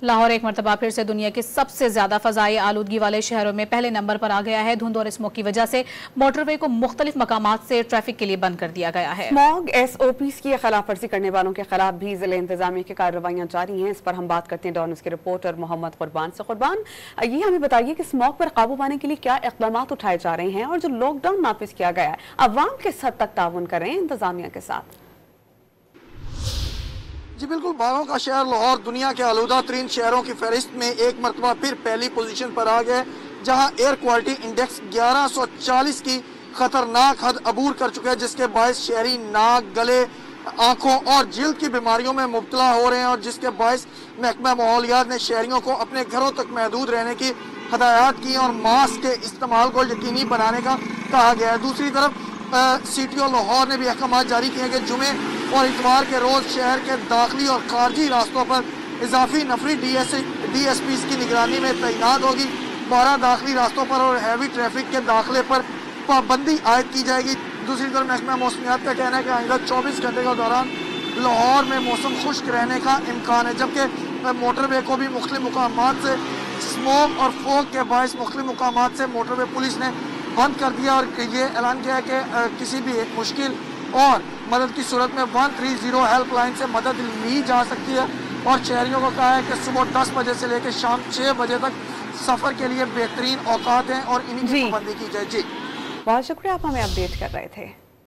लाहौर एक मरतबा फिर से दुनिया के सबसे ज्यादा फजाई आलूदगी वाले शहरों में पहले नंबर पर आ गया है। धुंध और स्मोक की वजह से मोटरवे को मुख्तलिफ मकामात से ट्रैफिक के लिए बंद कर दिया गया है। स्मॉग SOPs की खिलाफ वर्जी करने वालों के खिलाफ भी जिले इंतजामिया की कार्रवाइयां जारी हैं। इस पर हम बात करते हैं डॉन के रिपोर्टर मोहम्मद कुर्बान से। कुर्बान, ये हमें बताइए कि स्मॉग पर काबू पाने के लिए क्या इकदाम उठाए जा रहे हैं और जो लॉकडाउन नाफिज किया गया है, अवाम किस हद तक ताउन कर रहे हैं इंतजामिया के साथ? जी बिल्कुल, बागों का शहर लाहौर दुनिया के आलूदा तरीन शहरों की फहरिस्त में एक मरतबा फिर पहली पोजीशन पर आ गया, जहां एयर क्वालिटी इंडेक्स 1140 की खतरनाक हद अबूर कर चुका है, जिसके बायस शहरी नाक, गले, आंखों और जिल्द की बीमारियों में मुब्तला हो रहे हैं और जिसके बायस महकमा माहौलियात ने शहरियों को अपने घरों तक महदूद रहने की हदायत की और मास्क के इस्तेमाल को यकीनी बनाने का कहा गया है। दूसरी तरफ CTO लाहौर ने भी अहकाम जारी किए कि जुमे और इतवार के रोज शहर के दाखिली और खारजी रास्तों पर इजाफी नफरी DSPs की निगरानी में तैनात होगी। 12 दाखिली रास्तों पर और हैवी ट्रैफिक के दाखिले पर पाबंदी आयद की जाएगी। दूसरी तरफ महकमा मौसमियात का कहना है कि आइंदा 24 घंटे के दौरान लाहौर में मौसम खुश्क रहने का इम्कान है, जबकि मोटरवे को भी मुख्तलिफ मुकामात से स्मोक और फोग के बायस मुख्तलिफ मुकामात से मोटरवे पुलिस ने बंद कर दिया और ये ऐलान किया है कि किसी भी मुश्किल और मदद की सूरत में 130 हेल्पलाइन से मदद ली जा सकती है और शहरियों को कहा है कि सुबह 10 बजे से लेकर शाम 6 बजे तक सफ़र के लिए बेहतरीन औकात हैं और इन्हीं की पाबंदी की जाए। जी बहुत शुक्रिया, आप हमें अपडेट कर रहे थे।